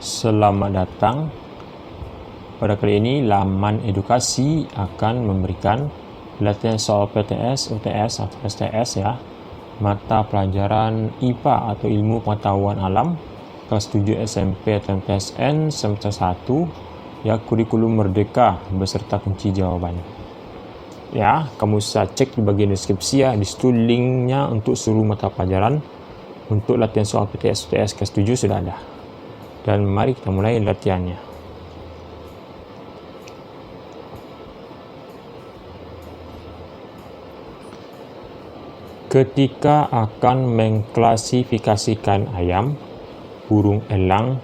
Selamat datang. Pada kali ini, laman edukasi akan memberikan latihan soal PTS, UTS atau STS ya, mata pelajaran IPA atau Ilmu Pengetahuan Alam, kelas 7 SMP atau MTSN semester 1, ya, kurikulum Merdeka beserta kunci jawaban. Ya, kamu bisa cek di bagian deskripsi ya, di situ linknya untuk seluruh mata pelajaran. Untuk latihan soal PTS, UTS kelas 7 sudah ada. Dan mari kita mulai latihannya. Ketika akan mengklasifikasikan ayam, burung elang,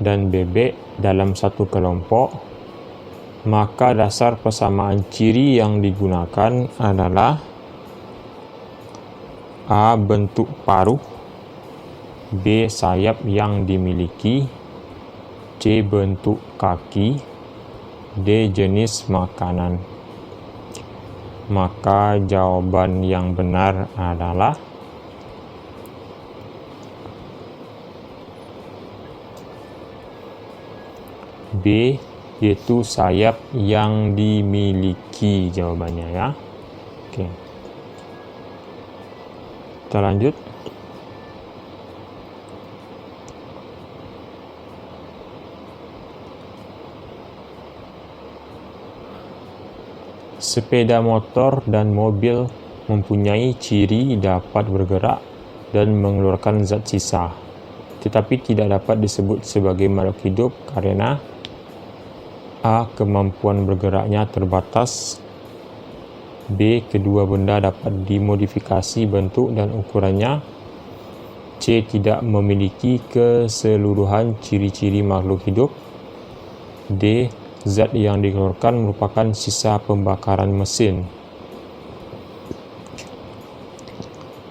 dan bebek dalam satu kelompok, maka dasar persamaan ciri yang digunakan adalah A. Bentuk paruh, B. Sayap yang dimiliki, C. Bentuk kaki, D. Jenis makanan. Maka jawaban yang benar adalah B, yaitu sayap yang dimiliki jawabannya ya. Oke. Kita lanjut. Sepeda motor dan mobil mempunyai ciri dapat bergerak dan mengeluarkan zat sisa, tetapi tidak dapat disebut sebagai makhluk hidup karena A. Kemampuan bergeraknya terbatas, B. Kedua benda dapat dimodifikasi bentuk dan ukurannya, C. Tidak memiliki keseluruhan ciri-ciri makhluk hidup, D. Zat yang dikeluarkan merupakan sisa pembakaran mesin.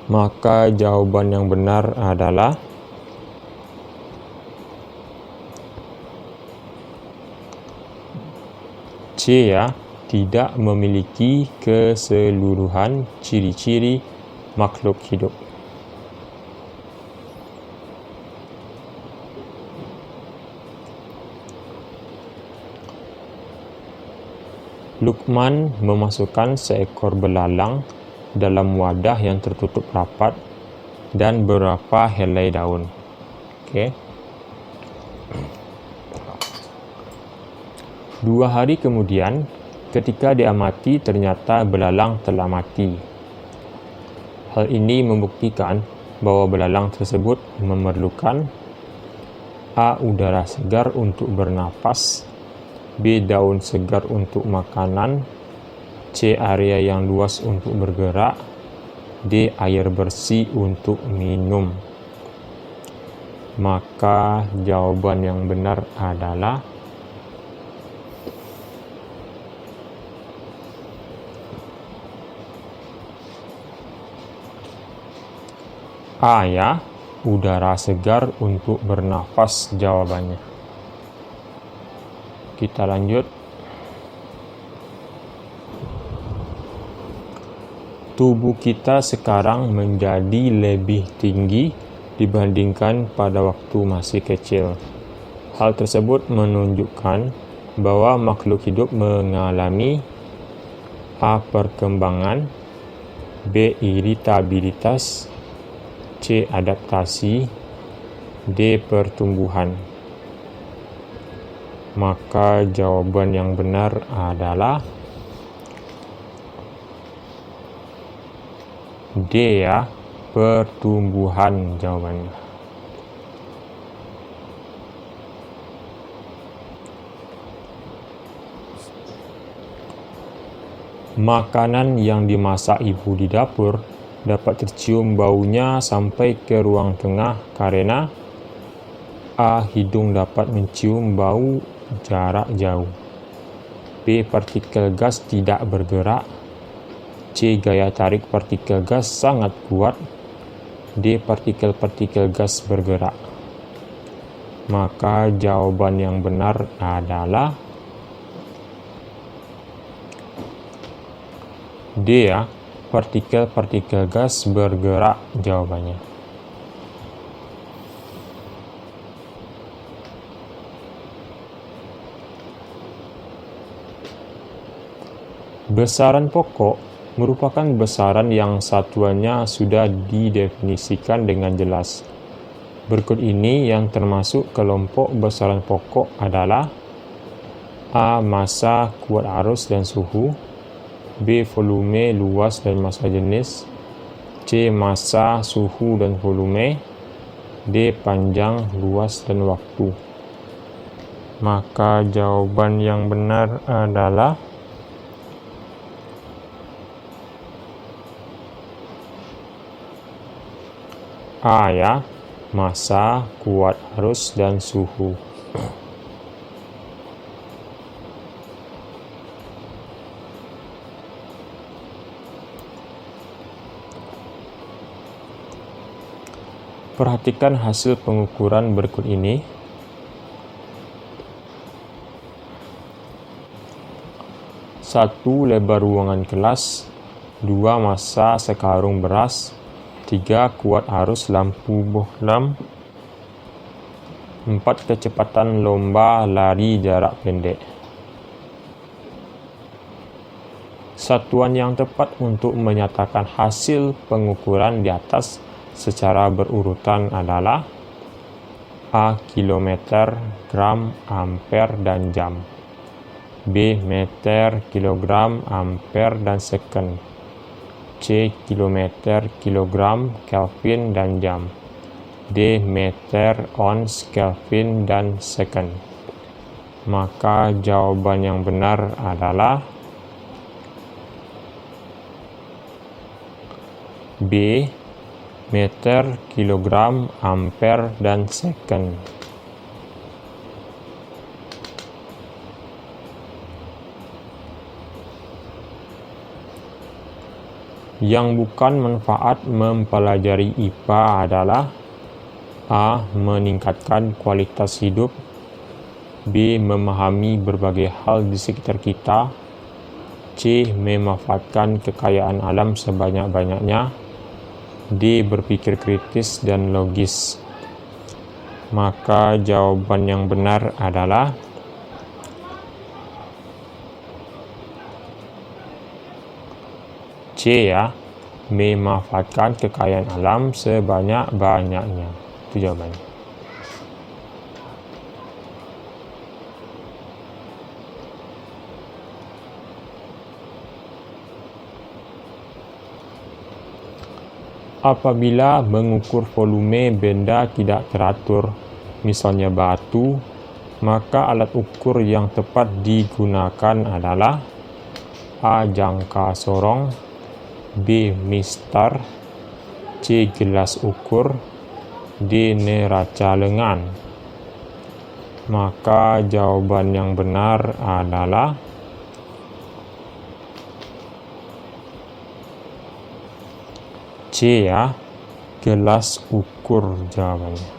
Maka jawaban yang benar adalah C ya, tidak memiliki keseluruhan ciri-ciri makhluk hidup. Lukman memasukkan seekor belalang dalam wadah yang tertutup rapat dan beberapa helai daun. Oke. 2 hari kemudian, ketika diamati ternyata belalang telah mati. Hal ini membuktikan bahwa belalang tersebut memerlukan A. Udara segar untuk bernapas, B. Daun segar untuk makanan, C. Area yang luas untuk bergerak, D. Air bersih untuk minum. Maka jawaban yang benar adalah A ya, udara segar untuk bernafas jawabannya. Kita lanjut. Tubuh kita sekarang menjadi lebih tinggi dibandingkan pada waktu masih kecil. Hal tersebut menunjukkan bahwa makhluk hidup mengalami A. Perkembangan, B. Iritabilitas, C. Adaptasi, D. Pertumbuhan. Maka jawaban yang benar adalah D ya, pertumbuhan jawabannya. Makanan yang dimasak ibu di dapur dapat tercium baunya sampai ke ruang tengah karena A. Hidung dapat mencium bau jarak jauh, B. Partikel gas tidak bergerak, C. Gaya tarik partikel gas sangat kuat, D. Partikel-partikel gas bergerak. Maka jawaban yang benar adalah D ya, partikel-partikel gas bergerak jawabannya. Besaran pokok merupakan besaran yang satuannya sudah didefinisikan dengan jelas. Berikut ini yang termasuk kelompok besaran pokok adalah A. Massa, kuat arus dan suhu. B. Volume, luas dan massa jenis. C. Massa, suhu dan volume. D. Panjang, luas dan waktu. Maka jawaban yang benar adalah A ya, massa, kuat arus dan suhu. Perhatikan hasil pengukuran berikut ini. Satu, lebar ruangan kelas. 2, massa sekarung beras. 3, kuat arus lampu bohlam. 4, kecepatan lomba lari jarak pendek. Satuan yang tepat untuk menyatakan hasil pengukuran di atas secara berurutan adalah A. Kilometer, gram, ampere, dan jam. B. Meter, kilogram, ampere, dan second. C. Kilometer, kilogram, Kelvin, dan jam. D. Meter, ons, Kelvin, dan second. Maka jawaban yang benar adalah B. Meter, kilogram, ampere, dan second. Yang bukan manfaat mempelajari IPA adalah A. Meningkatkan kualitas hidup. B. Memahami berbagai hal di sekitar kita. C. Memanfaatkan kekayaan alam sebanyak-banyaknya. D. Berpikir kritis dan logis. Maka jawaban yang benar adalah C ya, memanfaatkan kekayaan alam sebanyak-banyaknya. Itu jawabannya. Apabila mengukur volume benda tidak teratur, misalnya batu, maka alat ukur yang tepat digunakan adalah A. Jangka sorong. B. Mistar. C. Gelas ukur. D. Neraca lengan. Maka jawaban yang benar adalah C ya, gelas ukur jawabannya.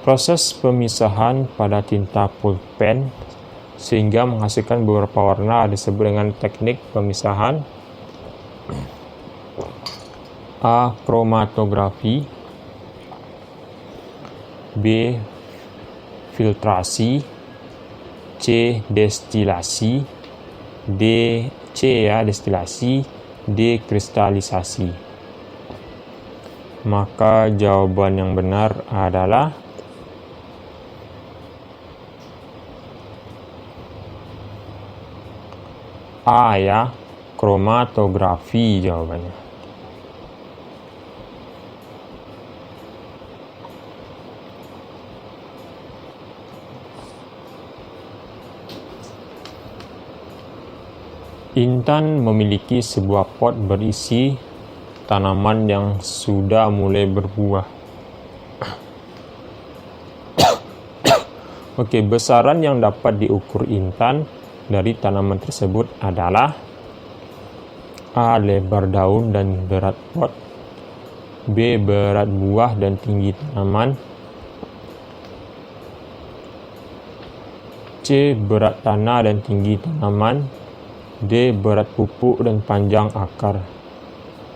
Proses pemisahan pada tinta pulpen sehingga menghasilkan beberapa warna disebut dengan teknik pemisahan. A. Kromatografi. B. Filtrasi. C. Destilasi. D. C ya, destilasi. D. Kristalisasi. Maka jawaban yang benar adalah A ya, kromatografi jawabannya. Intan memiliki sebuah pot berisi tanaman yang sudah mulai berbuah. Oke, besaran yang dapat diukur Intan dari tanaman tersebut adalah A. Lebar daun dan berat pot. B. Berat buah dan tinggi tanaman. C. Berat tanah dan tinggi tanaman. D. Berat pupuk dan panjang akar.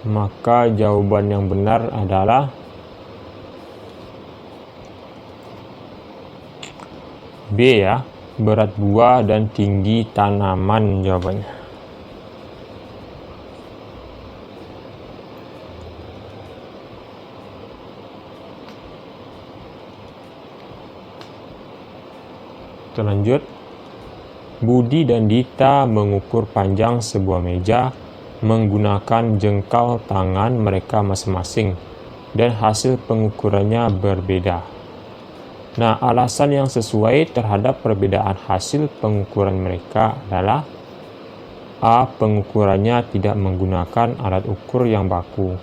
Maka jawaban yang benar adalah B ya, berat buah dan tinggi tanaman jawabannya. Kita lanjut. Budi dan Dita mengukur panjang sebuah meja menggunakan jengkal tangan mereka masing-masing dan hasil pengukurannya berbeda. Nah, alasan yang sesuai terhadap perbedaan hasil pengukuran mereka adalah A. Pengukurannya tidak menggunakan alat ukur yang baku.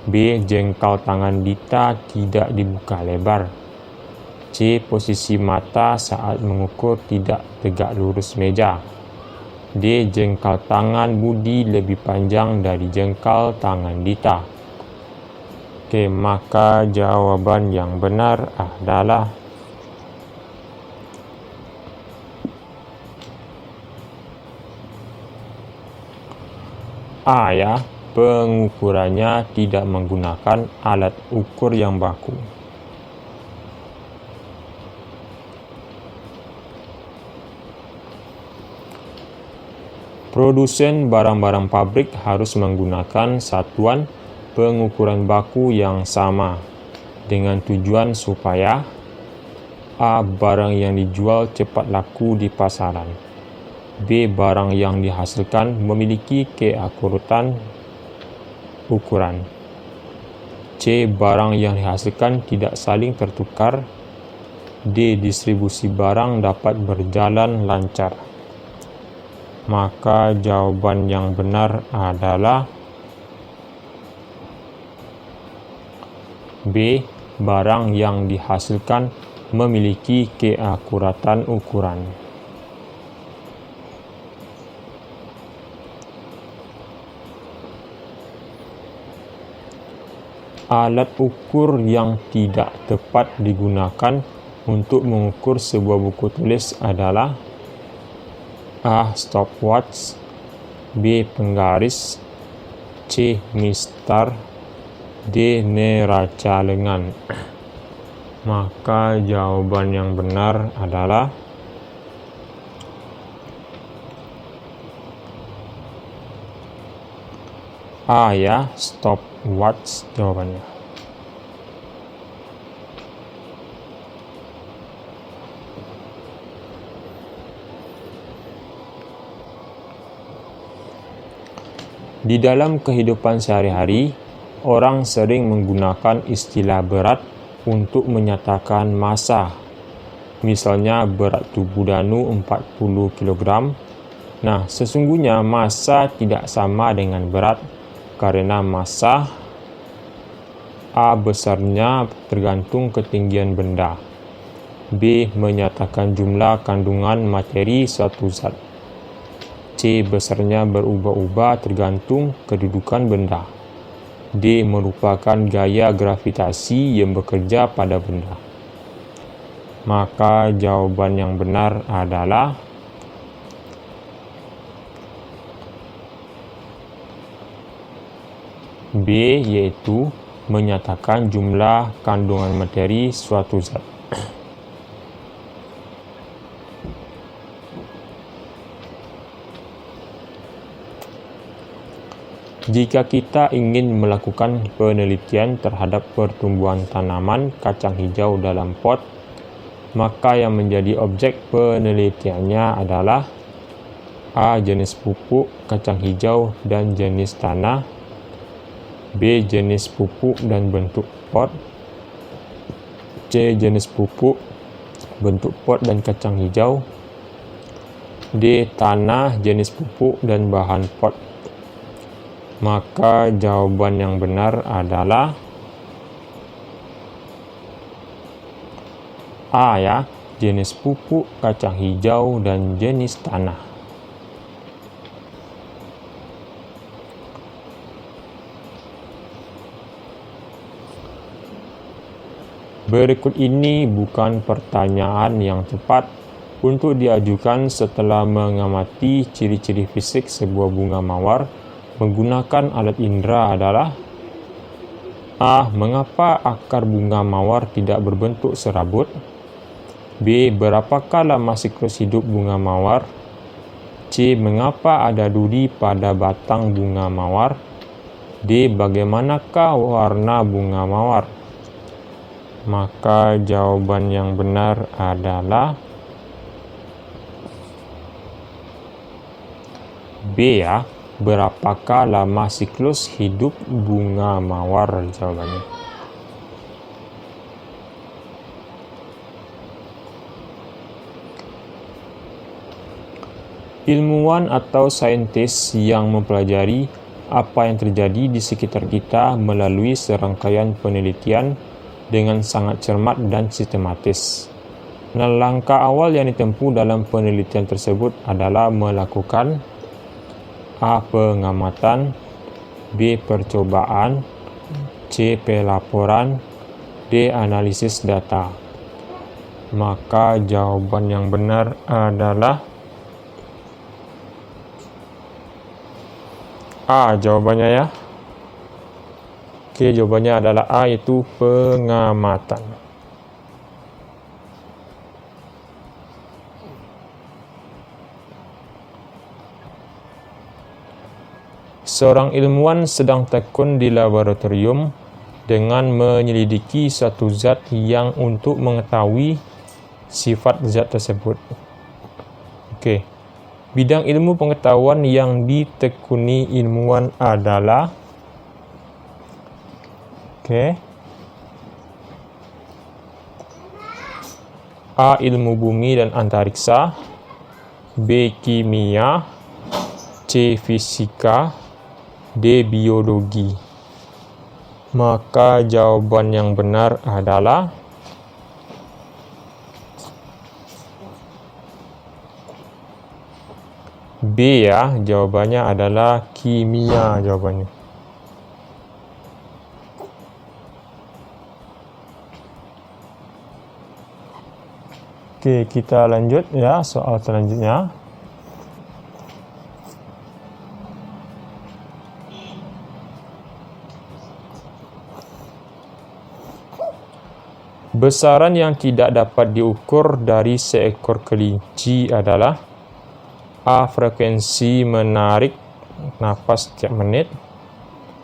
B. Jengkal tangan Dita tidak dibuka lebar. C. Posisi mata saat mengukur tidak tegak lurus meja. D. Jengkal tangan Budi lebih panjang dari jengkal tangan Dita. Oke, maka jawaban yang benar adalah A ya, pengukurannya tidak menggunakan alat ukur yang baku. Produsen barang-barang pabrik harus menggunakan satuan pengukuran baku yang sama dengan tujuan supaya A. Barang yang dijual cepat laku di pasaran. B. Barang yang dihasilkan memiliki keakuratan ukuran. C. Barang yang dihasilkan tidak saling tertukar. D. Distribusi barang dapat berjalan lancar. Maka jawaban yang benar adalah B. Barang yang dihasilkan memiliki keakuratan ukuran. Alat ukur yang tidak tepat digunakan untuk mengukur sebuah buku tulis adalah A. Stopwatch. B. Penggaris. C. Mistar. D. Neraca lengan. Maka jawaban yang benar adalah A ya, stopwatch jawabannya. Di dalam kehidupan sehari-hari, orang sering menggunakan istilah berat untuk menyatakan massa. Misalnya berat tubuh Danu 40 kg. Nah, sesungguhnya massa tidak sama dengan berat karena massa A. Besarnya tergantung ketinggian benda. B. Menyatakan jumlah kandungan materi suatu zat. C. Besarnya berubah-ubah tergantung kedudukan benda. D. Merupakan gaya gravitasi yang bekerja pada benda. Maka jawaban yang benar adalah B, yaitu menyatakan jumlah kandungan materi suatu zat. Jika kita ingin melakukan penelitian terhadap pertumbuhan tanaman kacang hijau dalam pot, maka yang menjadi objek penelitiannya adalah A. Jenis pupuk kacang hijau dan jenis tanah. B. Jenis pupuk dan bentuk pot. C. Jenis pupuk, bentuk pot dan kacang hijau. D. Tanah, jenis pupuk dan bahan pot. Maka jawaban yang benar adalah A ya, jenis pupuk kacang hijau dan jenis tanah. Berikut ini bukan pertanyaan yang tepat untuk diajukan setelah mengamati ciri-ciri fisik sebuah bunga mawar menggunakan alat indera adalah A. Mengapa akar bunga mawar tidak berbentuk serabut? B. Berapakah lama siklus hidup bunga mawar? C. Mengapa ada duri pada batang bunga mawar? D. Bagaimanakah warna bunga mawar? Maka jawaban yang benar adalah B ya. Berapakah lama siklus hidup bunga mawar jawabannya. Ilmuwan atau saintis yang mempelajari apa yang terjadi di sekitar kita melalui serangkaian penelitian dengan sangat cermat dan sistematis. Nah, langkah awal yang ditempuh dalam penelitian tersebut adalah melakukan A. Pengamatan, B. Percobaan, C. Pelaporan, D. Analisis data. Maka jawaban yang benar adalah A jawabannya ya. Oke, jawabannya adalah A, yaitu pengamatan. Seorang ilmuwan sedang tekun di laboratorium dengan menyelidiki satu zat yang untuk mengetahui sifat zat tersebut. Oke. Bidang ilmu pengetahuan yang ditekuni ilmuwan adalah A. Ilmu bumi dan antariksa, B. Kimia, C. Fisika, D. Biologi. Maka jawaban yang benar adalah B ya, jawabannya adalah kimia jawabannya. Oke, kita lanjut ya soal selanjutnya. Besaran yang tidak dapat diukur dari seekor kelinci adalah A. Frekuensi menarik napas setiap menit,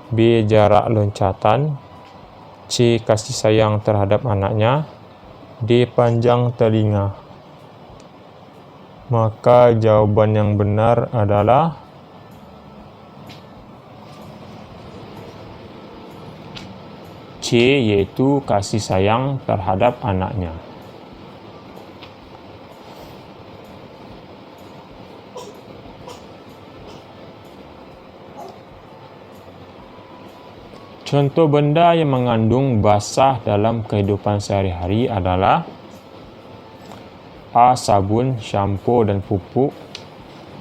B. Jarak loncatan, C. Kasih sayang terhadap anaknya, D. Panjang telinga. Maka jawaban yang benar adalah C, yaitu kasih sayang terhadap anaknya. Contoh benda yang mengandung basah dalam kehidupan sehari-hari adalah A. Sabun, shampoo dan pupuk,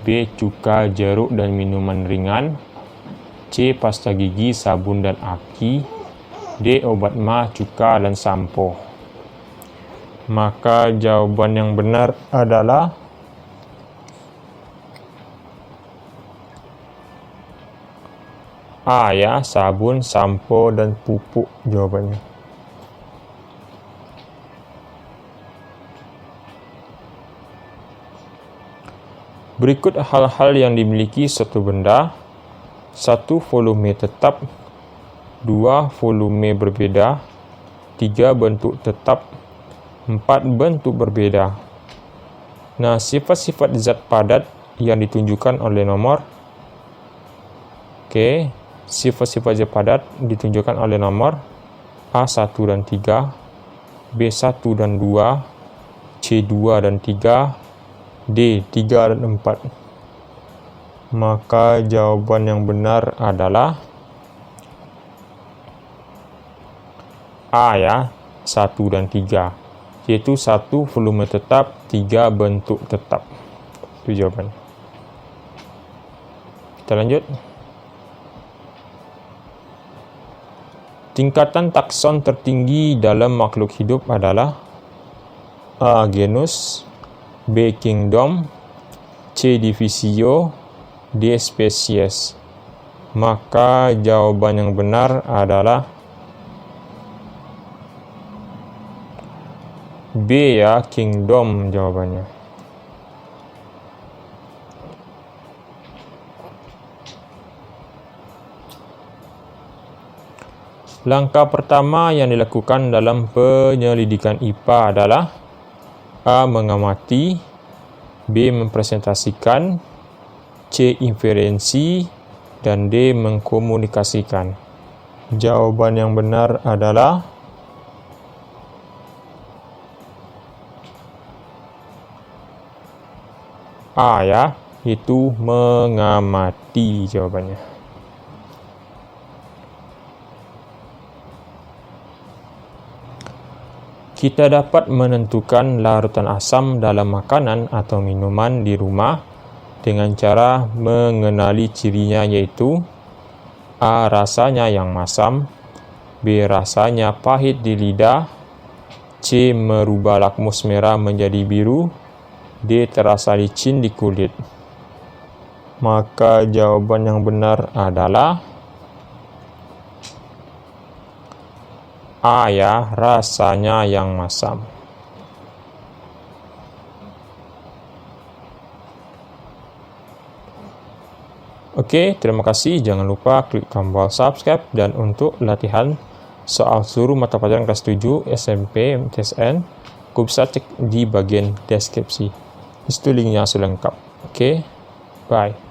B. Cuka, jeruk dan minuman ringan, C. Pasta gigi, sabun dan aki, D. Obat mah, cuka dan sampo. Maka jawaban yang benar adalah A ya, sabun, sampo, dan pupuk jawabannya. Berikut hal-hal yang dimiliki suatu benda. 1. Volume tetap, 2. Volume berbeda, 3. Bentuk tetap, 4. Bentuk berbeda. Nah, sifat-sifat zat padat yang ditunjukkan oleh nomor. Sifat-sifat zat padat ditunjukkan oleh nomor A1 dan 3, B1 dan 2, C2 dan 3, D3 dan 4. Maka jawaban yang benar adalah A ya, 1 dan 3, yaitu 1 volume tetap, 3 bentuk tetap. Itu jawabannya. Kita lanjut. Tingkatan takson tertinggi dalam makhluk hidup adalah A. Genus, B. Kingdom, C. Divisio, D. Spesies. Maka jawaban yang benar adalah B ya, kingdom jawabannya. Langkah pertama yang dilakukan dalam penyelidikan IPA adalah A. Mengamati, B. Mempresentasikan, C. Inferensi, dan D. Mengkomunikasikan. Jawaban yang benar adalah A ya, itu mengamati jawabannya. Kita dapat menentukan larutan asam dalam makanan atau minuman di rumah dengan cara mengenali cirinya, yaitu A. Rasanya yang masam, B. Rasanya pahit di lidah, C. Merubah lakmus merah menjadi biru, D. Terasa licin di kulit. Maka jawaban yang benar adalah A ya, rasanya yang masam. Oke, terima kasih. Jangan lupa klik tombol subscribe, dan untuk latihan soal seluruh mata pelajaran kelas 7 SMP MTSN, kau bisa cek di bagian deskripsi. Itu linknya sudah lengkap. Oke, bye.